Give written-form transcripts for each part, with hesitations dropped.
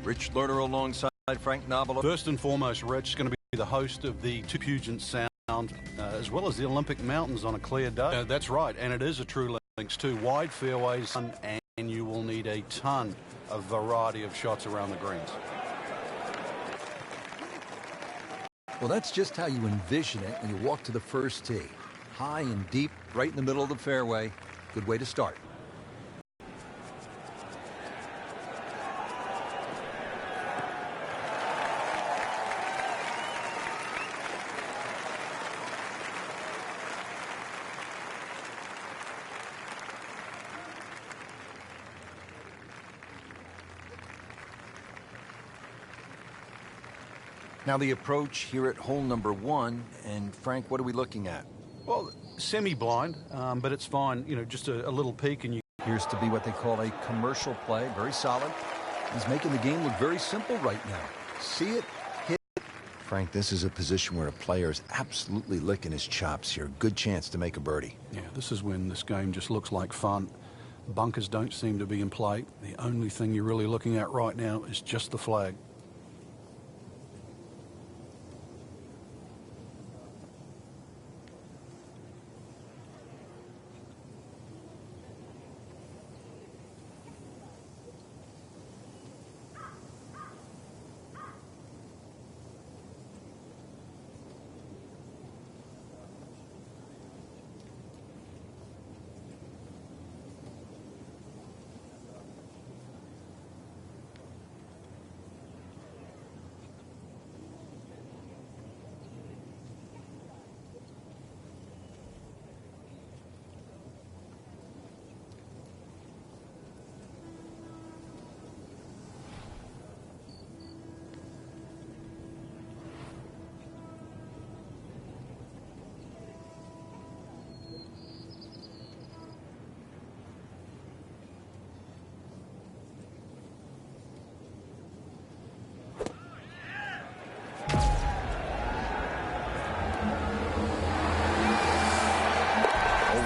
Rich Lerner alongside Frank Nobilo. First and foremost, Rich is going to be the host of the Puget Sound, as well as the Olympic Mountains on a clear day. That's right, and it is a true links too. Wide fairways, and you will need a ton of variety of shots around the greens. Well, that's just how you envision it when you walk to the first tee. High and deep, right in the middle of the fairway. Good way to start. Now the approach here at hole number 1, and Frank, what are we looking at? Well, semi-blind, but it's fine. You know, just a little peek, and you. Appears to be what they call a commercial play, very solid. He's making the game look very simple right now. See it, hit it. Frank, this is a position where a player is absolutely licking his chops here. Good chance to make a birdie. Yeah, this is when this game just looks like fun. Bunkers don't seem to be in play. The only thing you're really looking at right now is just the flag.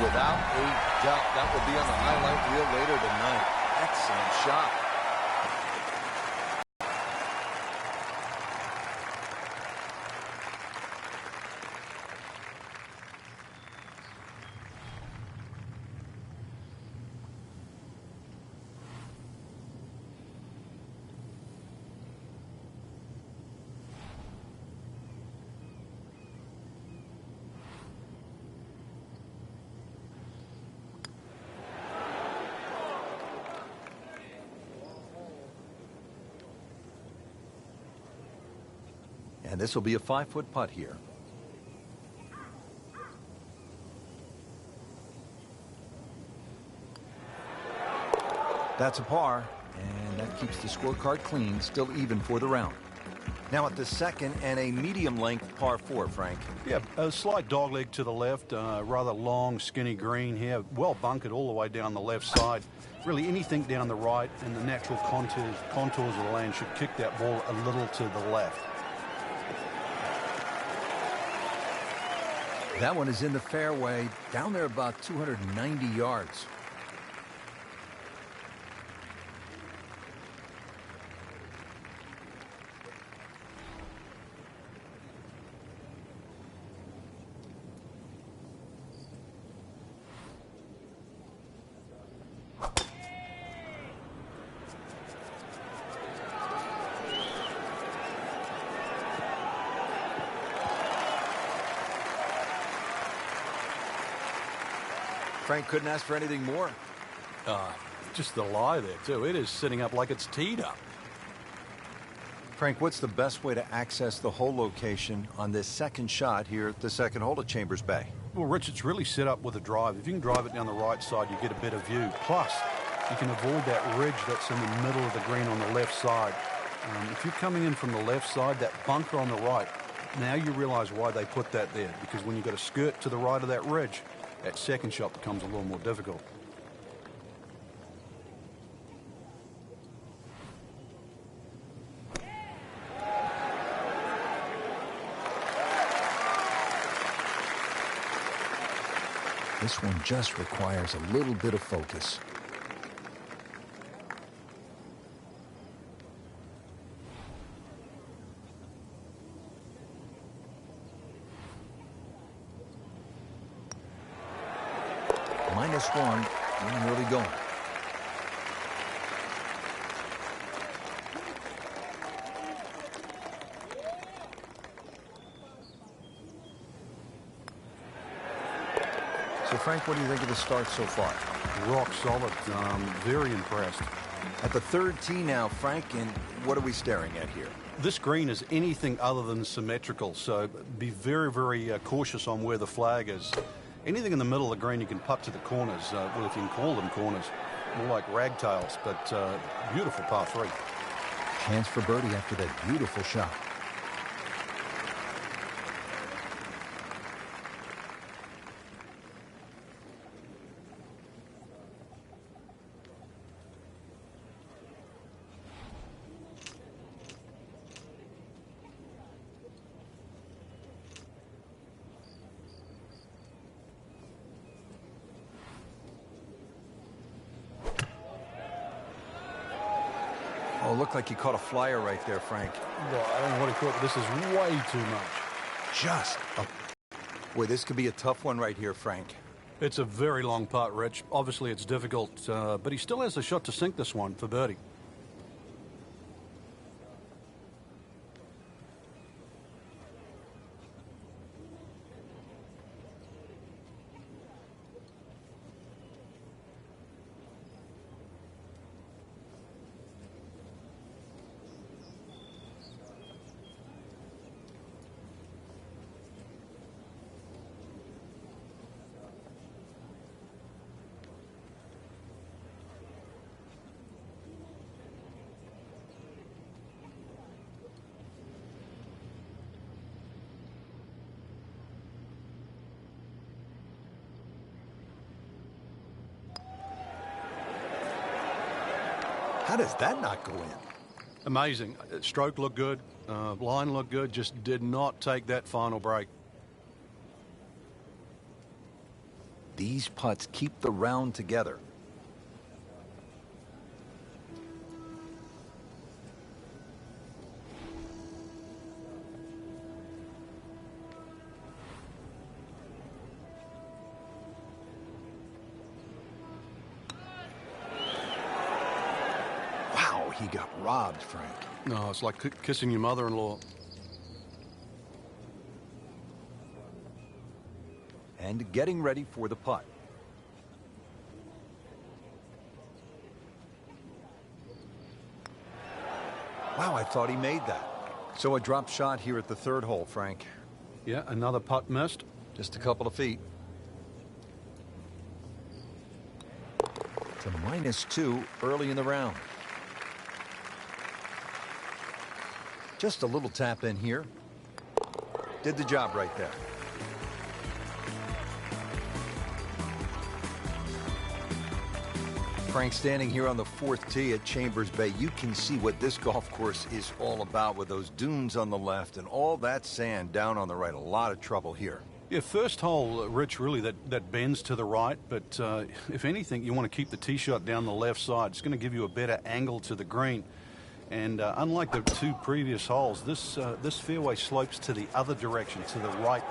Without a doubt, that will be on the highlight reel later tonight. Excellent shot. And this will be a 5-foot putt here. That's a par, and that keeps the scorecard clean, still even for the round. Now at the second and a medium-length par 4, Frank. Yeah, a slight dogleg to the left, rather long, skinny green here, well bunkered all the way down the left side. Really anything down the right and the natural contours of the land should kick that ball a little to the left. That one is in the fairway, down there about 290 yards. Frank couldn't ask for anything more. Just the lie there, too. It is sitting up like it's teed up. Frank, what's the best way to access the hole location on this second shot here at the second hole at Chambers Bay? Well, Rich, it's really set up with a drive. If you can drive it down the right side, you get a better view. Plus, you can avoid that ridge that's in the middle of the green on the left side. If you're coming in from the left side, that bunker on the right, now you realize why they put that there. Because when you've got a skirt to the right of that ridge, that second shot becomes a little more difficult. This one just requires a little bit of focus. -1 in early going. So, Frank, what do you think of the start so far? Rock solid. Very impressed. At the third tee now, Frank, and what are we staring at here? This green is anything other than symmetrical, so be very, very cautious on where the flag is. Anything in the middle of the green you can putt to the corners, well, if you can call them corners, more like ragtails, but beautiful par 3. Chance for birdie after that beautiful shot. Oh, looked like he caught a flyer right there, Frank. Well, I don't know what he caught, but this is way too much. Just a... Boy, this could be a tough one right here, Frank. It's a very long putt, Rich. Obviously, it's difficult, but he still has a shot to sink this one for birdie. How does that not go in? Amazing. Stroke looked good. Line looked good. Just did not take that final break. These putts keep the round together. Wow, he got robbed, Frank. No, it's like kissing your mother-in-law. And getting ready for the putt. Wow, I thought he made that. So a drop shot here at the third hole, Frank. Yeah, another putt missed. Just a couple of feet. To -2 early in the round. Just a little tap in here. Did the job right there. Frank, standing here on the fourth tee at Chambers Bay, you can see what this golf course is all about with those dunes on the left and all that sand down on the right. A lot of trouble here. Yeah, first hole, Rich, really that bends to the right, but if anything, you want to keep the tee shot down the left side. It's going to give you a better angle to the green. And unlike the two previous holes, this fairway slopes to the other direction, to the right.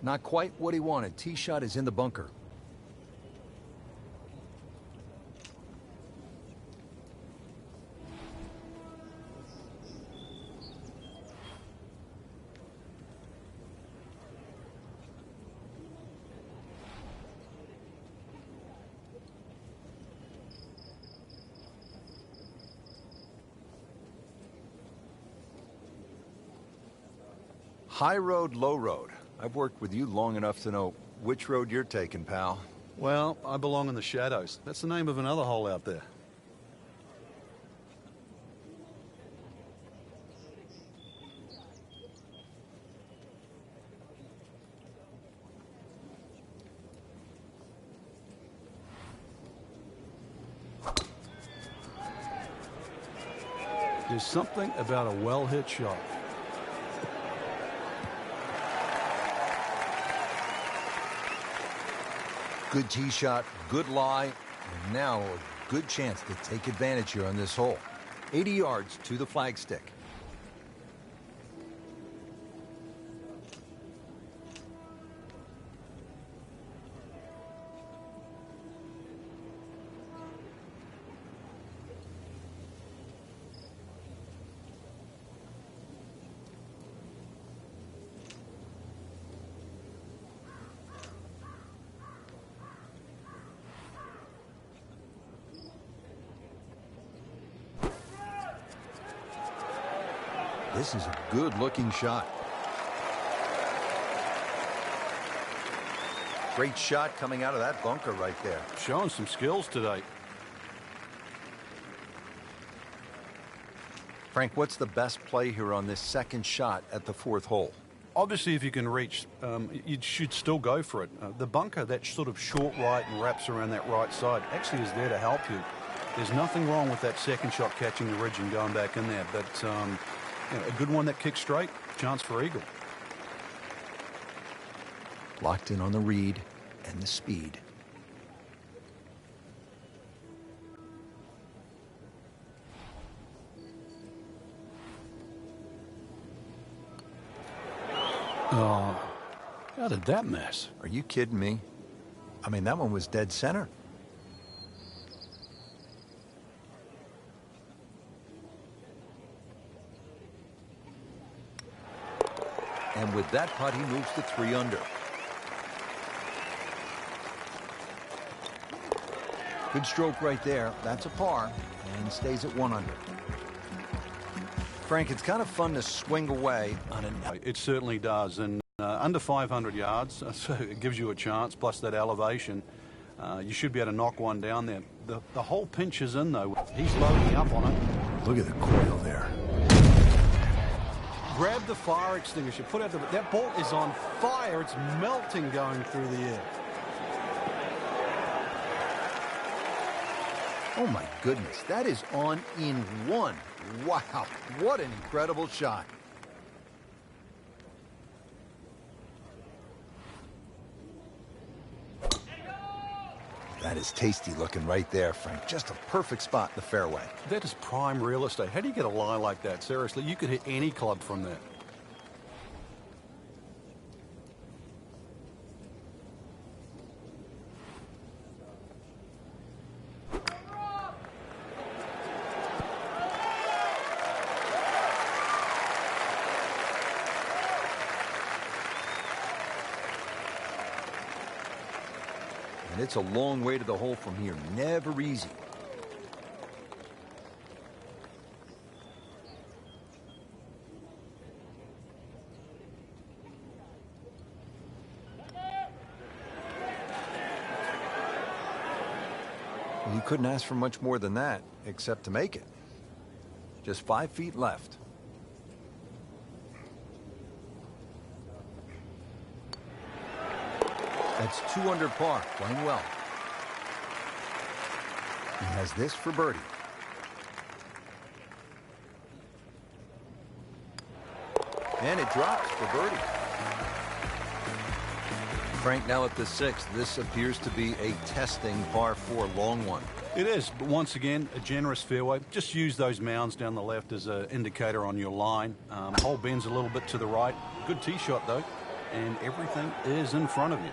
Not quite what he wanted. Tee shot is in the bunker. High road, low road. I've worked with you long enough to know which road you're taking, pal. Well, I belong in the shadows. That's the name of another hole out there. There's something about a well-hit shot. Good tee shot, good lie, and now a good chance to take advantage here on this hole. 80 yards to the flagstick. This is a good-looking shot. Great shot coming out of that bunker right there. Showing some skills today. Frank, what's the best play here on this second shot at the fourth hole? Obviously, if you can reach, you should still go for it. The bunker, that sort of short right and wraps around that right side, actually is there to help you. There's nothing wrong with that second shot catching the ridge and going back in there. But you know, a good one that kicks straight, chance for eagle. Locked in on the read and the speed. Oh, how did that miss? Are you kidding me? I mean, that one was dead center. And with that putt, he moves to 3 under. Good stroke right there. That's a par and stays at 1 under. Frank, it's kind of fun to swing away on an... It certainly does. And under 500 yards, so it gives you a chance, plus that elevation. You should be able to knock one down there. The whole pinch is in, though. He's loading up on it. Look at the coil there. Grab the fire extinguisher. Put out the... That ball is on fire. It's melting going through the air. Oh, my goodness. That is on in 1. Wow. What an incredible shot. That is tasty looking right there, Frank. Just a perfect spot in the fairway. That is prime real estate. How do you get a lie like that? Seriously, you could hit any club from that. And it's a long way to the hole from here. Never easy. You couldn't ask for much more than that, except to make it. Just 5 feet left. That's 2 under par, playing well. He has this for birdie. And it drops for birdie. Frank, now at the 6th, this appears to be a testing par 4 long one. It is, but once again, a generous fairway. Just use those mounds down the left as an indicator on your line. Hole bends a little bit to the right. Good tee shot, though, and everything is in front of you.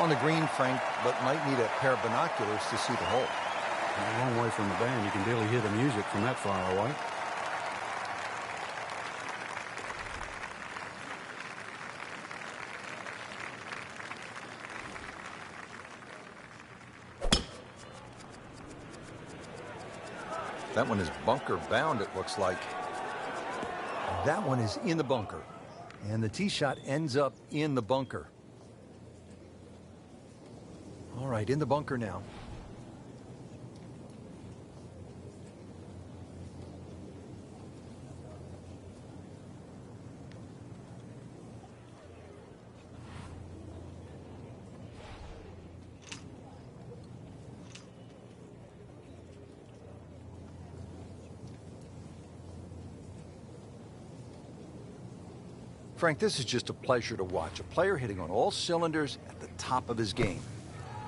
On the green, Frank, but might need a pair of binoculars to see the hole. A long way from the band. You can barely hear the music from that far away. That one is bunker bound, it looks like. That one is in the bunker. And the tee shot ends up in the bunker. All right, in the bunker now. Frank, this is just a pleasure to watch. A player hitting on all cylinders at the top of his game.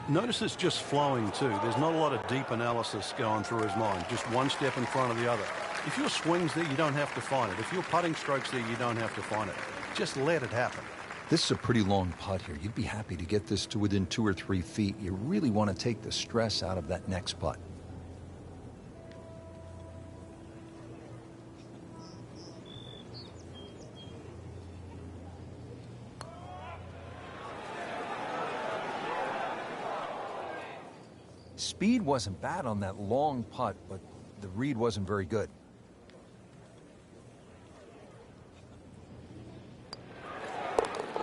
Notice it's just flowing, too. There's not a lot of deep analysis going through his mind. Just one step in front of the other. If your swing's there, you don't have to find it. If your putting stroke's there, you don't have to find it. Just let it happen. This is a pretty long putt here. You'd be happy to get this to within 2 or 3 feet. You really want to take the stress out of that next putt. speed wasn't bad on that long putt, but the read wasn't very good.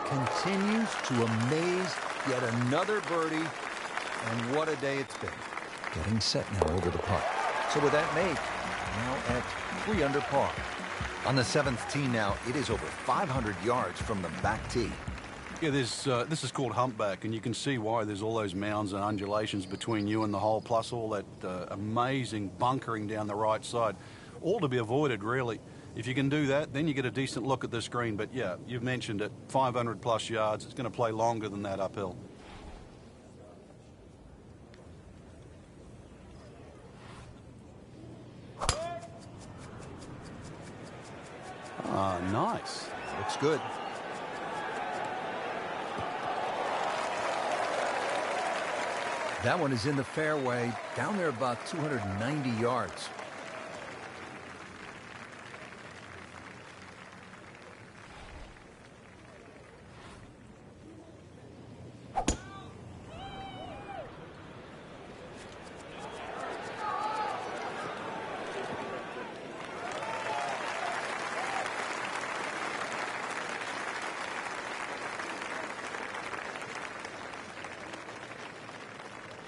Continues to amaze. Yet another birdie, and what a day it's been. Getting set now over the putt. So with that make, now at 3 under par. On the 7th tee now, it is over 500 yards from the back tee. Yeah, this is called humpback, and you can see why there's all those mounds and undulations between you and the hole, plus all that amazing bunkering down the right side. All to be avoided, really. If you can do that, then you get a decent look at this green. But yeah, you've mentioned it, 500 plus yards. It's going to play longer than that uphill. Ah, nice. Looks good. That one is in the fairway, down there about 290 yards.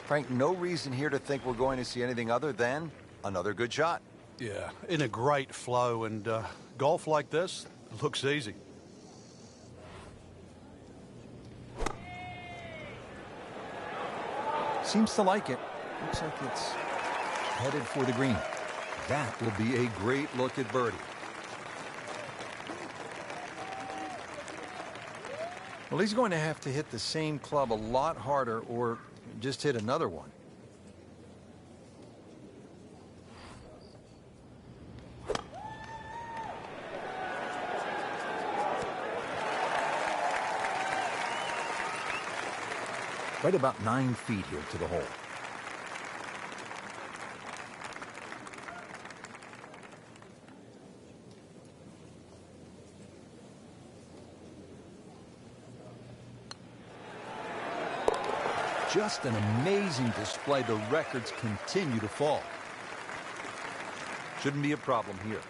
Frank, no reason here to think we're going to see anything other than another good shot. Yeah, in a great flow, and golf like this looks easy. Seems to like it. Looks like it's headed for the green. That will be a great look at birdie. Well, he's going to have to hit the same club a lot harder or just hit another one. Right about 9 feet here to the hole. Just an amazing display. The records continue to fall. Shouldn't be a problem here.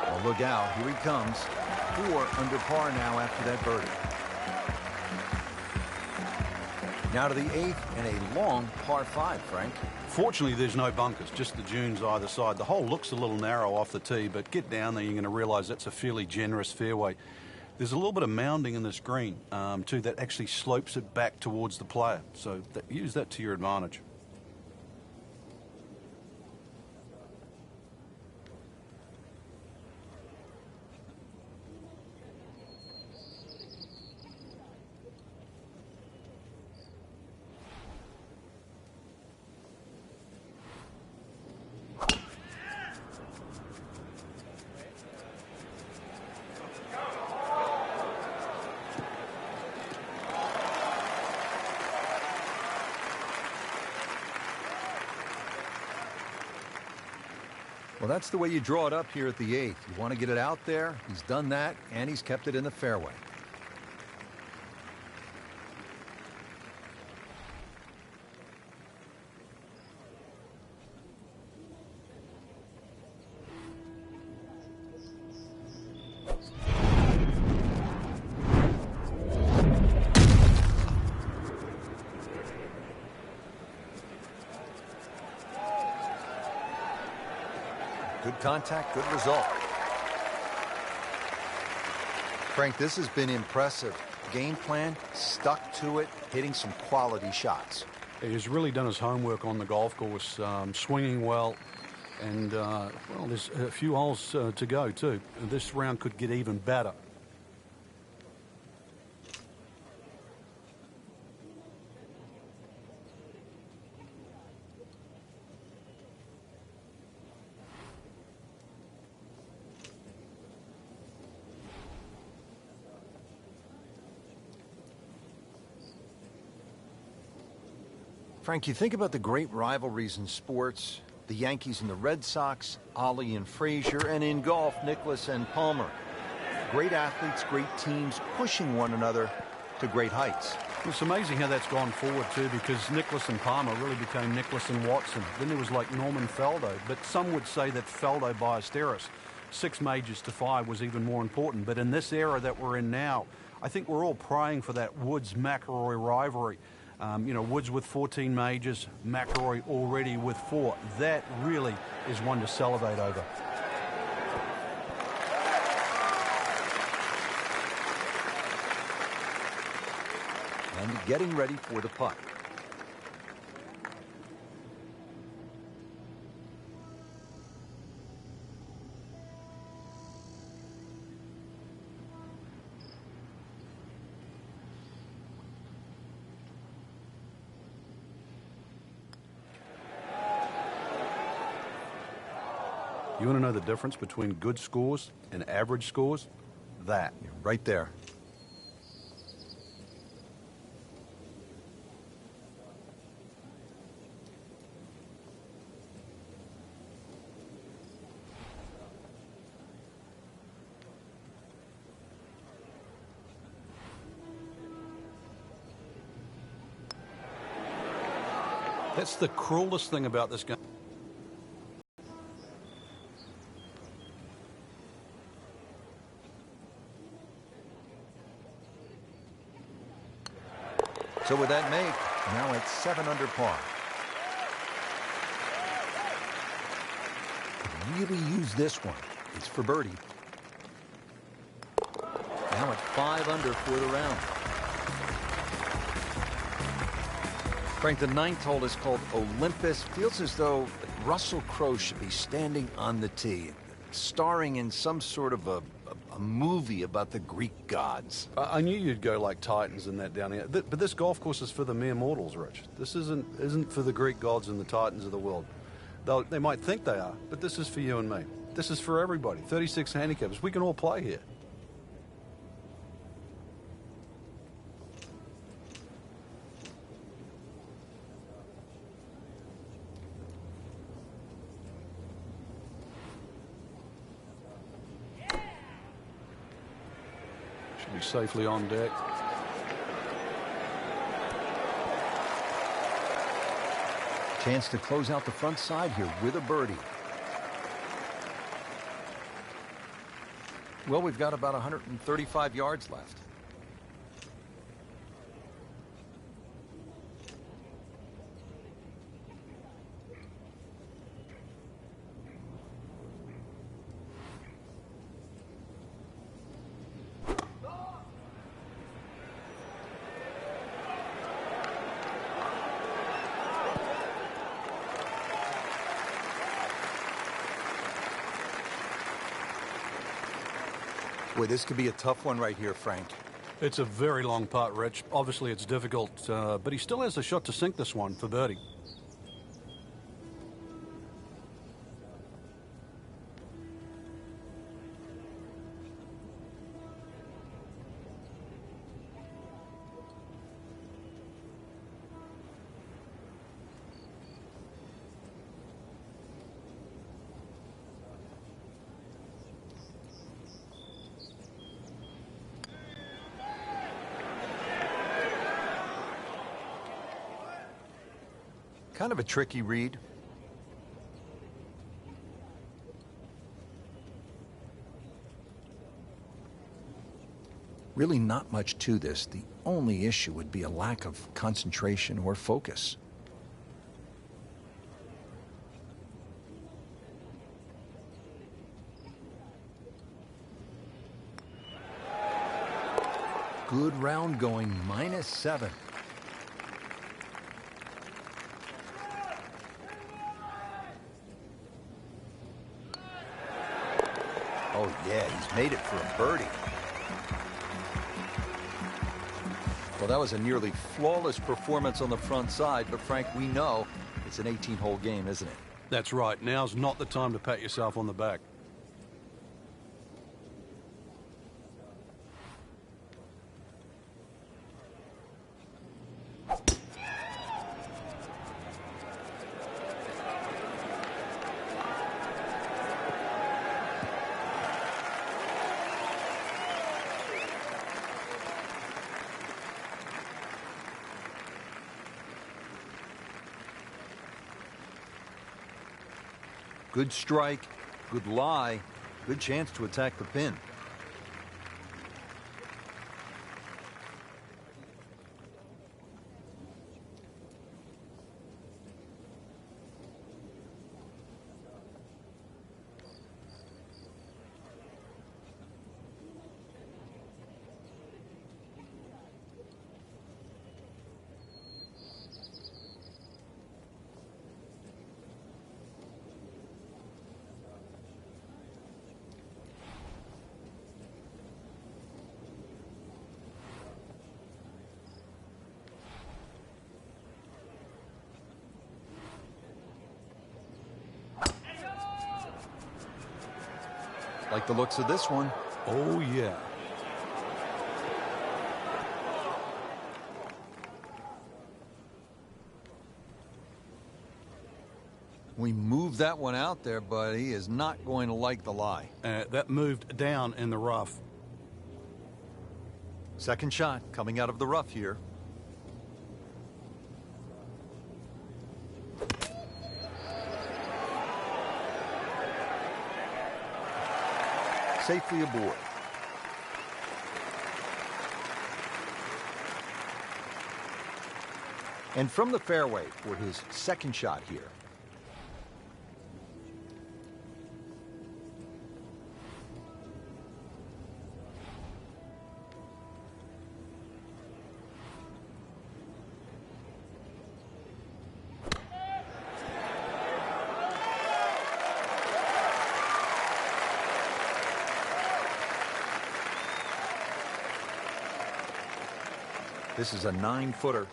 Well, look out. Here he comes. 4 under par now after that birdie. Now to the 8th and a long par 5, Frank. Fortunately, there's no bunkers, just the dunes either side. The hole looks a little narrow off the tee, but get down there, you're going to realize that's a fairly generous fairway. There's a little bit of mounding in this green, too, that actually slopes it back towards the player. So use that to your advantage. Well, that's the way you draw it up here at the 8th. You want to get it out there. He's done that, and he's kept it in the fairway. Good contact, good result. Frank, this has been impressive. Game plan, stuck to it, hitting some quality shots. He's really done his homework on the golf course, swinging well, and, well, there's a few holes to go, too. This round could get even better. Frank, you think about the great rivalries in sports, the Yankees and the Red Sox, Ollie and Frazier, and in golf, Nicklaus and Palmer. Great athletes, great teams, pushing one another to great heights. It's amazing how that's gone forward too, because Nicklaus and Palmer really became Nicklaus and Watson. Then there was like Norman Faldo, but some would say that Faldo Ballesteros, 6 majors to 5, was even more important. But in this era that we're in now, I think we're all praying for that Woods-McIlroy rivalry. Woods with 14 majors, McIlroy already with 4. That really is one to salivate over. And getting ready for the putt. You want to know the difference between good scores and average scores? That. You're right there. That's the cruelest thing about this game. So with that make, now it's 7 under par. Could really use this one. It's for birdie. Now it's 5 under for the round. Frank, the 9th hole is called Olympus. Feels as though Russell Crowe should be standing on the tee, starring in some sort of a movie about the Greek gods. I knew you'd go like Titans and that down here. But this golf course is for the mere mortals, Rich. This isn't for the Greek gods and the Titans of the world. They might think they are, but this is for you and me. This is for everybody. 36 handicappers. We can all play here. Be safely on deck. Chance to close out the front side here with a birdie. Well, we've got about 135 yards left. Boy, this could be a tough one right here, Frank. It's a very long putt, Rich. Obviously, it's difficult, but he still has a shot to sink this one for birdie. Kind of a tricky read. Really not much to this. The only issue would be a lack of concentration or focus. Good round going, -7. Oh, yeah, he's made it for a birdie. Well, that was a nearly flawless performance on the front side, but Frank, we know it's an 18-hole game, isn't it? That's right. Now's not the time to pat yourself on the back. Good strike, good lie, good chance to attack the pin. Like the looks of this one. Oh, yeah. We moved that one out there, but he is not going to like the lie. That moved down in the rough. Second shot coming out of the rough here. Safely aboard. And from the fairway for his second shot here. This is a 9-footer.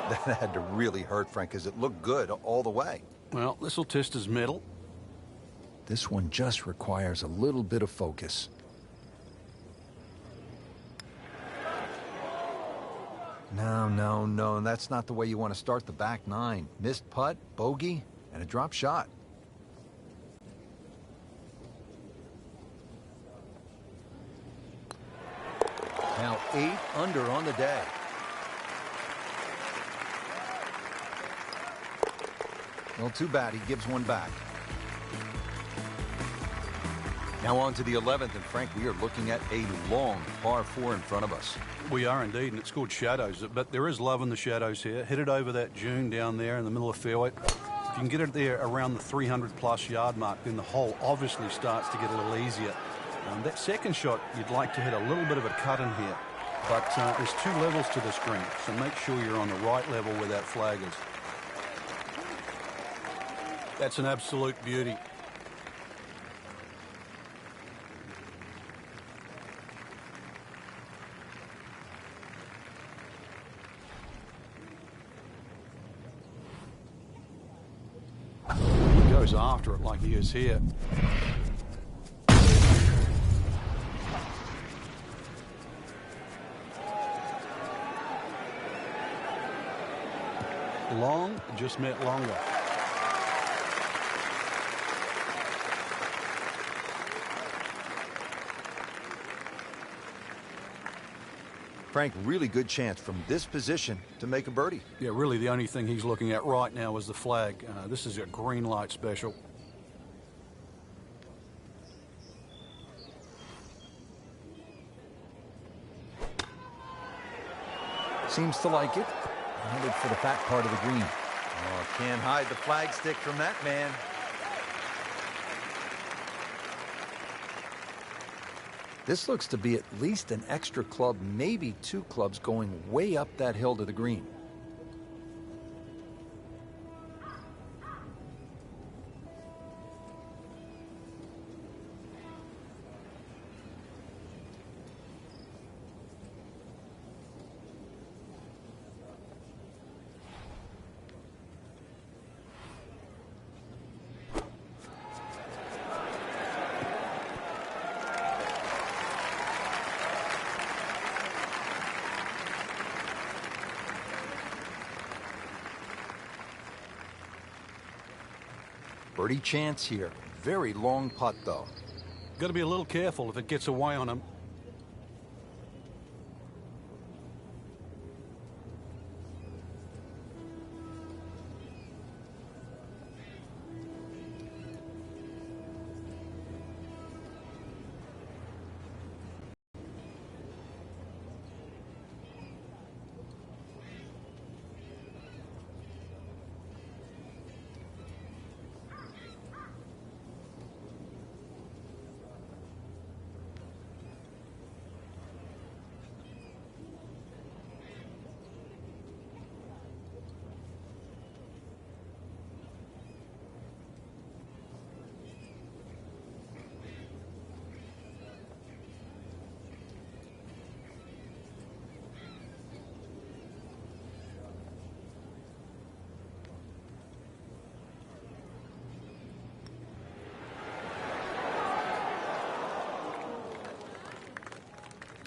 That had to really hurt, Frank, because it looked good all the way. Well, this will test his mettle. This one just requires a little bit of focus. No, that's not the way you want to start the back nine. Missed putt, bogey, and a drop shot. Now 8 under on the day. Well, too bad, he gives one back. Now on to the 11th, and Frank, we are looking at a long par 4 in front of us. We are indeed, and it's called shadows, but there is love in the shadows here. Hit it over that dune down there in the middle of the fairway. If you can get it there around the 300-plus yard mark, then the hole obviously starts to get a little easier. That second shot, you'd like to hit a little bit of a cut in here, but there's 2 levels to this green, so make sure you're on the right level where that flag is. That's an absolute beauty. He goes after it like he is here. Long just meant longer. Frank, really good chance from this position to make a birdie. Yeah, really the only thing he's looking at right now is the flag. This is a green light special. Seems to like it. Headed for the fat part of the green. Oh, can't hide the flag stick from that man. This looks to be at least an extra club, maybe 2 clubs going way up that hill to the green. Birdie chance here. Very long putt, though. Got to be a little careful if it gets away on him.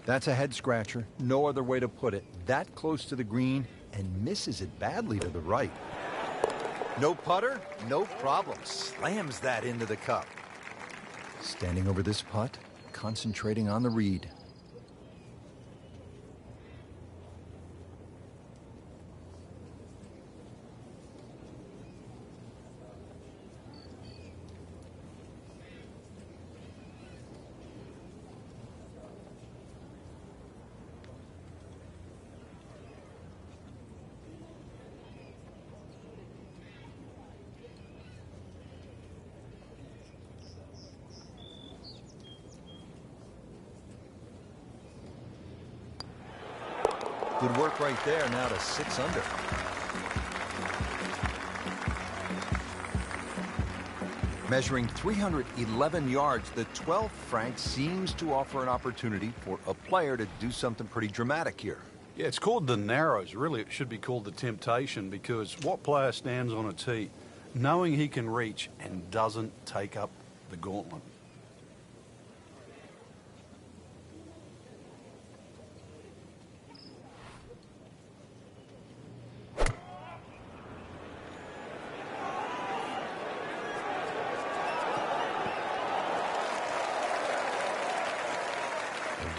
That's a head scratcher. No other way to put it. That close to the green and misses it badly to the right. No putter, no problem. Slams that into the cup. Standing over this putt, concentrating on the read. Good work right there, now to 6 under. Measuring 311 yards, the 12th Frank seems to offer an opportunity for a player to do something pretty dramatic here. Yeah, it's called the Narrows. Really, it should be called the Temptation, because what player stands on a tee knowing he can reach and doesn't take up the gauntlet?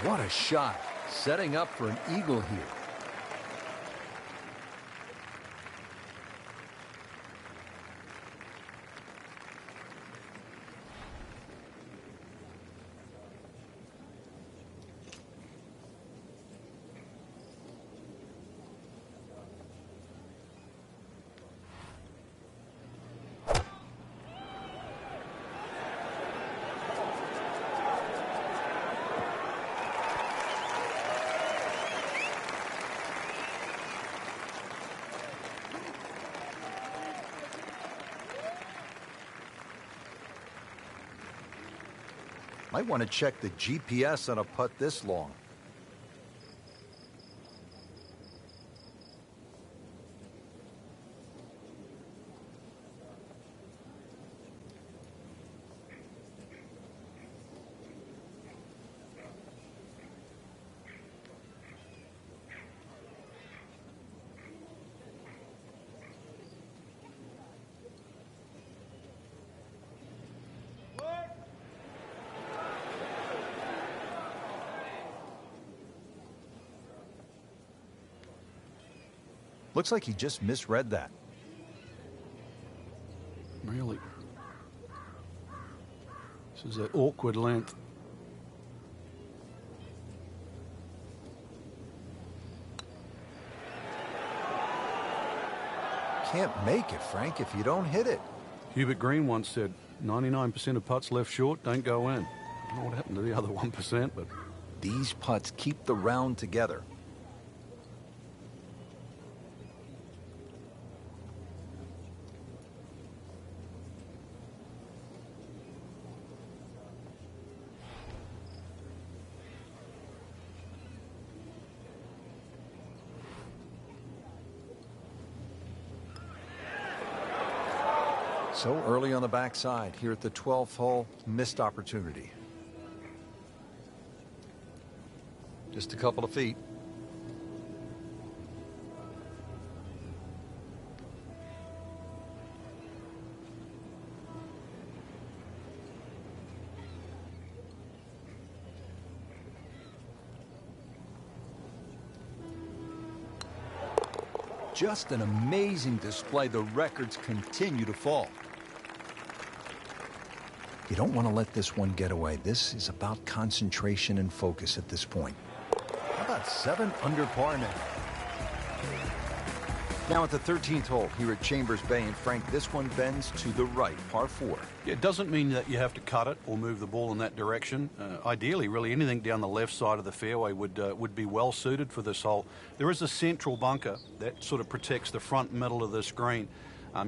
What a shot, setting up for an eagle here. Might want to check the GPS on a putt this long. Looks like he just misread that. Really? This is an awkward length. Can't make it, Frank, if you don't hit it. Hubert Green once said, 99% of putts left short don't go in. I don't know what happened to the other 1%, but... These putts keep the round together. So early on the backside here at the 12th hole, missed opportunity. Just a couple of feet. Just an amazing display. The records continue to fall. You don't want to let this one get away. This is about concentration and focus at this point. How about 7 under par now? Now at the 13th hole here at Chambers Bay, and Frank, this one bends to the right, par 4. It doesn't mean that you have to cut it or move the ball in that direction. Ideally, really, anything down the left side of the fairway would be well suited for this hole. There is a central bunker that sort of protects the front middle of this green.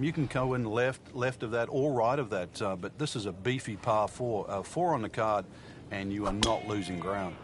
You can go in left of that or right of that, but this is a beefy par 4. 4 on the card, and you are not losing ground.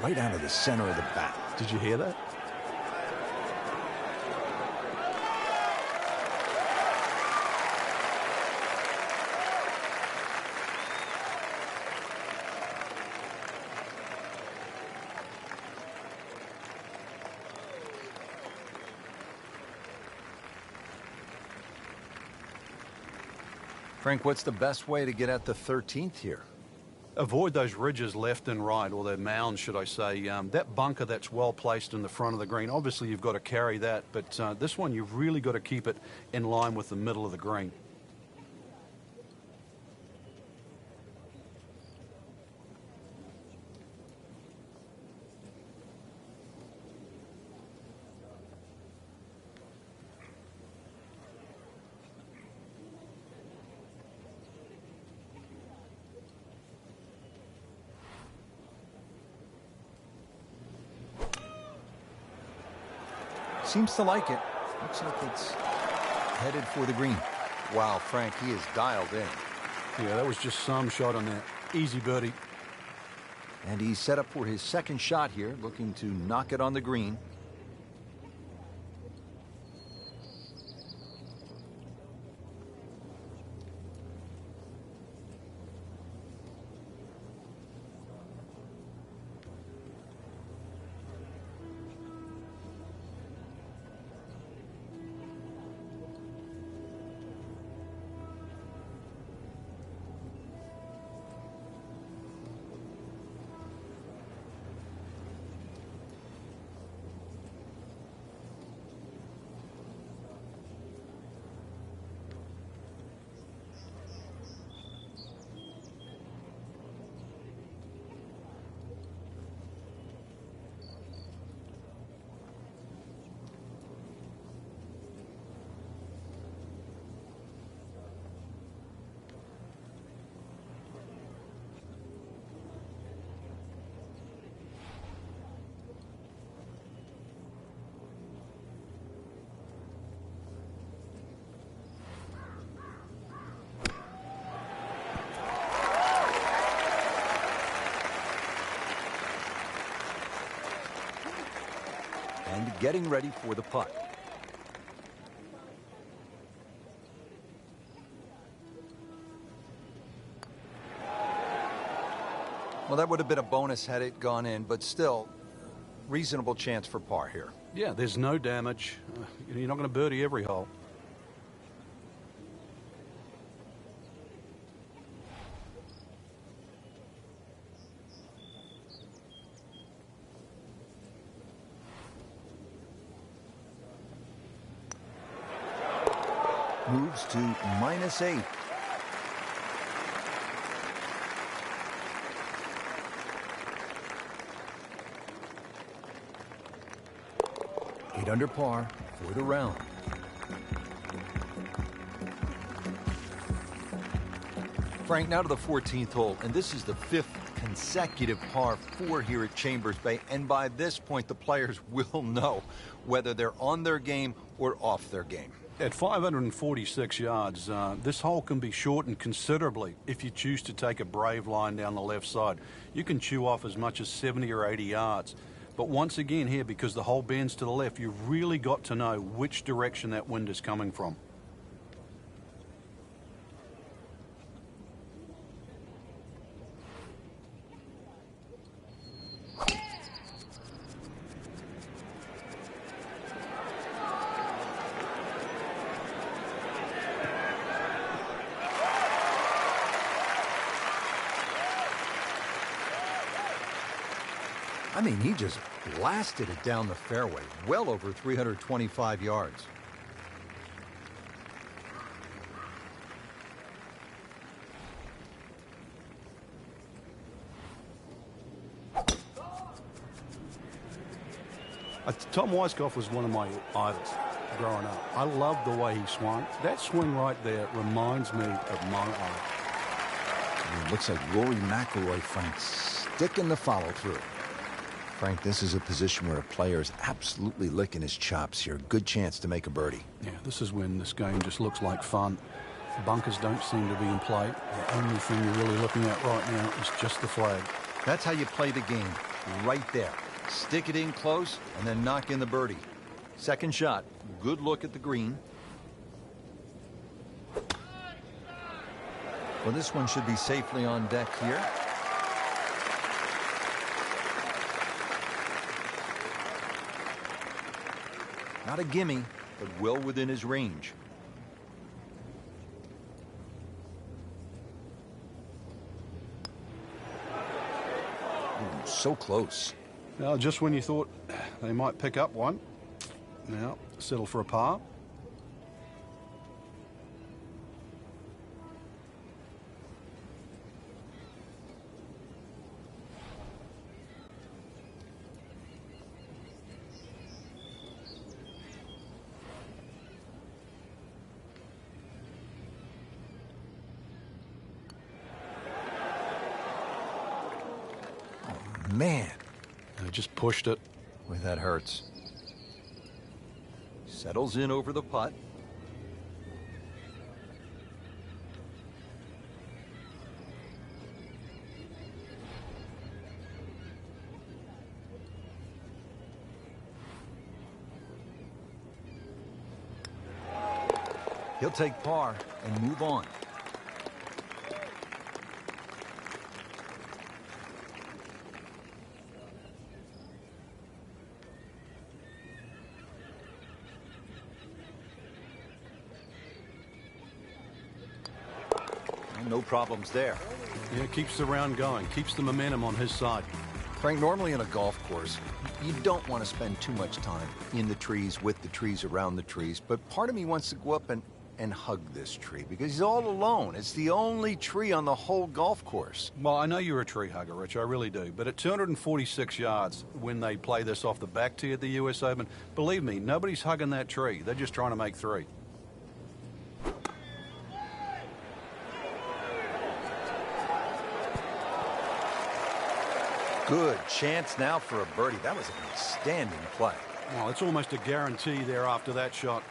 Right out of the center of the bat. Did you hear that? Frank, what's the best way to get at the 13th here? Avoid those ridges left and right, or the mounds, should I say. That bunker that's well placed in the front of the green, obviously you've got to carry that, but this one you've really got to keep it in line with the middle of the green. Seems to like it. Looks like it's headed for the green. Wow, Frank, he is dialed in. Yeah, that was just some shot on that. Easy birdie. And he's set up for his second shot here, looking to knock it on the green. And getting ready for the putt. Well, that would have been a bonus had it gone in, but still, reasonable chance for par here. Yeah, there's no damage. You're not going to birdie every hole. moves to -8. Eight under par for the round. Frank, now to the 14th hole, and this is the 5th consecutive par 4 here at Chambers Bay, and by this point the players will know whether they're on their game or off their game. At 546 yards, this hole can be shortened considerably if you choose to take a brave line down the left side. You can chew off as much as 70 or 80 yards. But once again here, because the hole bends to the left, you've really got to know which direction that wind is coming from. I mean, he just blasted it down the fairway, well over 325 yards. Tom Weiskopf was one of my idols growing up. I loved the way he swung. That swing right there reminds me of my idol. It looks like Rory McIlroy, Frank, sticking the follow-through. Frank, this is a position where a player is absolutely licking his chops here. Good chance to make a birdie. Yeah, this is when this game just looks like fun. Bunkers don't seem to be in play. The only thing you're really looking at right now is just the flag. That's how you play the game, right there. Stick it in close and then knock in the birdie. Second shot, good look at the green. Well, this one should be safely on deck here. Not a gimme, but well within his range. Ooh, so close. Now, just when you thought they might pick up one, now settle for a par. Man. They just pushed it. Boy, that hurts. Settles in over the putt. He'll take par and move on. No problems there. Yeah, keeps the round going, keeps the momentum on his side. Frank, normally in a golf course, you don't want to spend too much time in the trees, with the trees, around the trees, but part of me wants to go up and hug this tree because he's all alone. It's the only tree on the whole golf course. Well, I know you're a tree hugger, Rich, I really do, but at 246 yards, when they play this off the back tee at the US Open, believe me, nobody's hugging that tree. They're just trying to make three. Good chance now for a birdie. That was an outstanding play. Well, it's almost a guarantee there after that shot.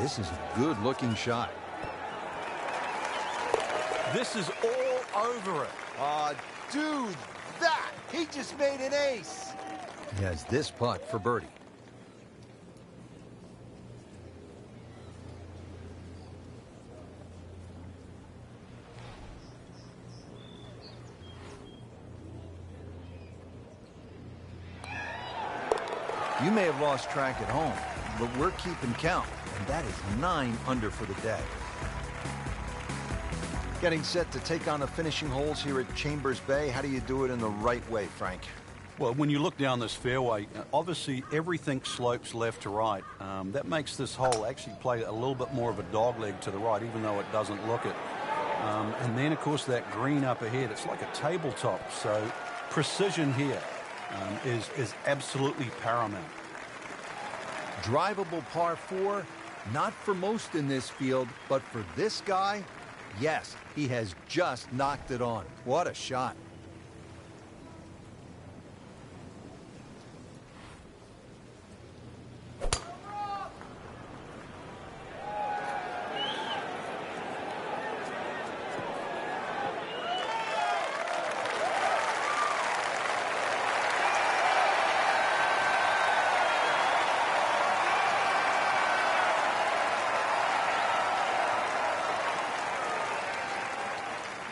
This is a good-looking shot. This is all over it. Aw, dude, he just made an ace. He has this putt for birdie. You may have lost track at home, but we're keeping count, and that is 9 under for the day. Getting set to take on the finishing holes here at Chambers Bay. How do you do it in the right way, Frank? Well, when you look down this fairway, obviously everything slopes left to right. That makes this hole actually play a little bit more of a dogleg to the right, even though it doesn't look it. And then, of course, that green up ahead, it's like a tabletop. So precision here is absolutely paramount. Drivable par 4, not for most in this field, but for this guy, yes, he has just knocked it on. What a shot.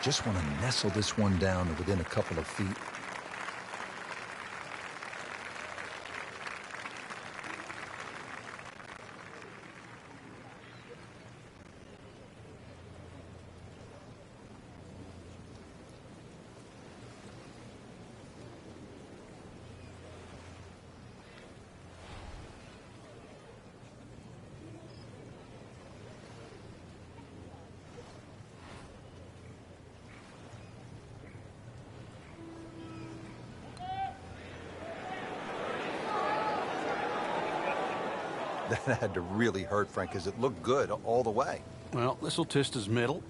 Just want to nestle this one down within a couple of feet. That had to really hurt, Frank, because it looked good all the way. Well, this will test his mettle.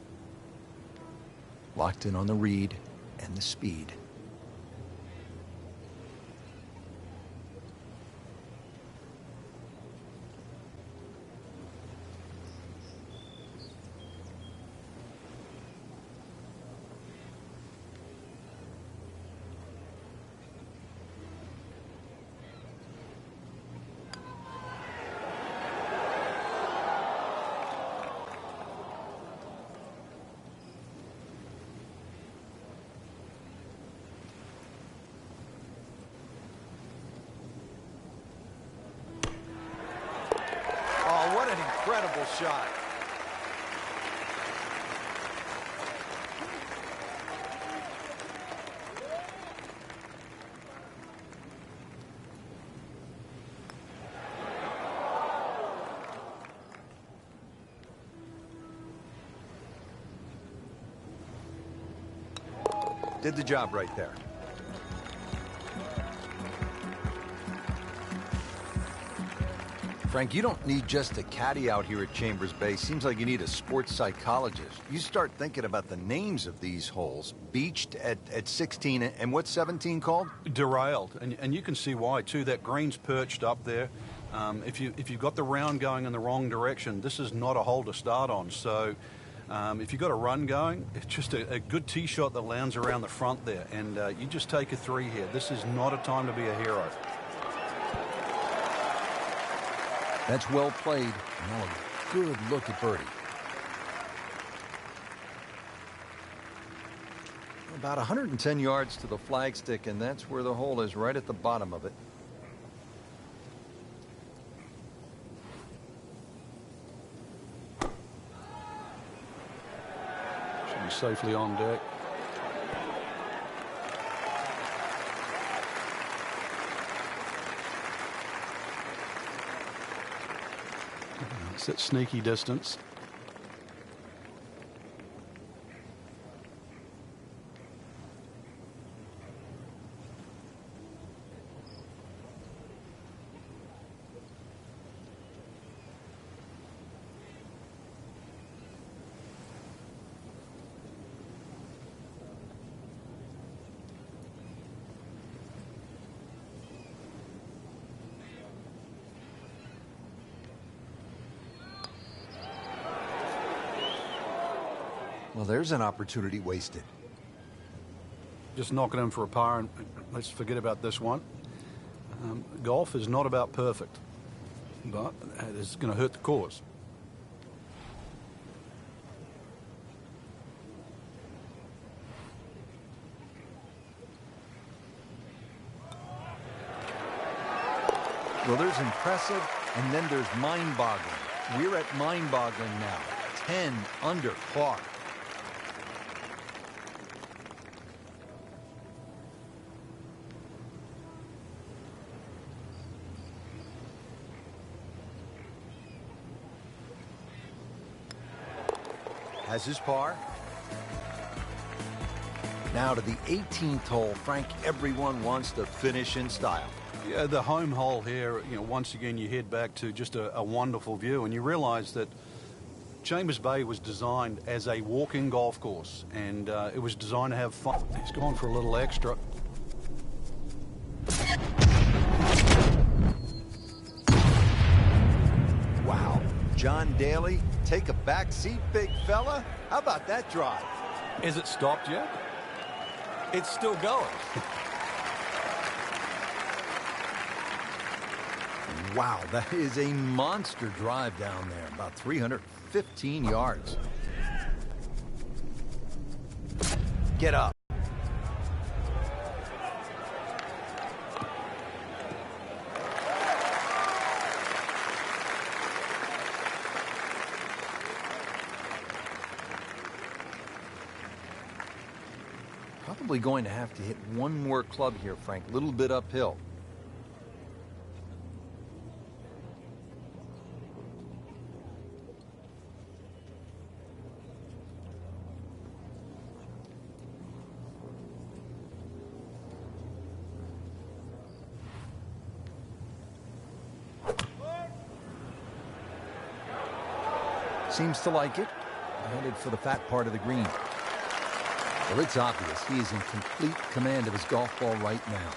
Locked in on the read and the speed. Oh, what an incredible shot. Did the job right there. Frank, you don't need just a caddy out here at Chambers Bay. Seems like you need a sports psychologist. You start thinking about the names of these holes. Beached at 16, and what's 17 called? Derailed, and you can see why, too. That green's perched up there. If you've got the round going in the wrong direction, this is not a hole to start on. So if you've got a run going, it's just a good tee shot that lands around the front there, and you just take a 3 here. This is not a time to be a hero. That's well played. Now a good look at birdie. About 110 yards to the flagstick, and that's where the hole is, right at the bottom of it. Should be safely on deck. It's at sneaky distance. Well, there's an opportunity wasted. Just knock it in for a par, and let's forget about this one. Golf is not about perfect, but it is going to hurt the cause. Well, there's impressive, and then there's mind-boggling. We're at mind-boggling now. 10 under par. Has his par. Now to the 18th hole. Frank, everyone wants to finish in style. Yeah, the home hole here, once again you head back to just a wonderful view, and you realize that Chambers Bay was designed as a walking golf course, and it was designed to have fun. He's gone for a little extra. Wow. John Daly, take a back seat, big fella. How about that drive? Is it stopped yet? It's still going. Wow, that is a monster drive down there, about 315 yards. Get up. Probably going to have to hit one more club here, Frank. A little bit uphill. Seems to like it. Headed for the fat part of the green. Well, it's obvious he is in complete command of his golf ball right now.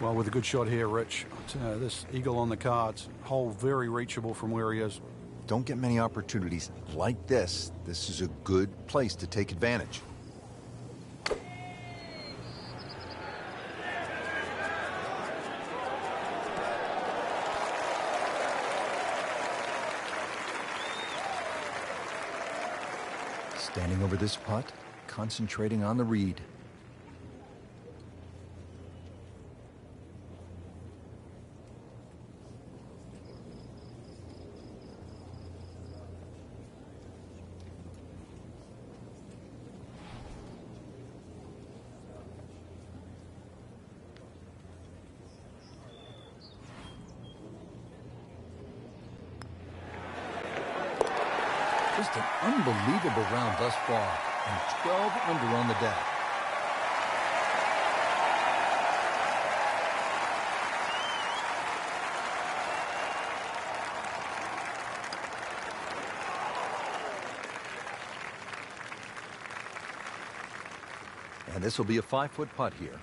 Well, with a good shot here, Rich. This eagle on the cards, hole very reachable from where he is. Don't get many opportunities like this. This is a good place to take advantage. Standing over this putt, concentrating on the read. Just an unbelievable round thus far, and 12 under on the deck. And this will be a 5-foot putt here.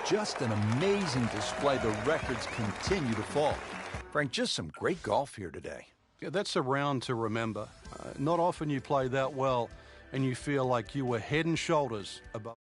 Just an amazing display. The records continue to fall. Frank, just some great golf here today. Yeah, that's a round to remember. Not often you play that well and you feel like you were head and shoulders above.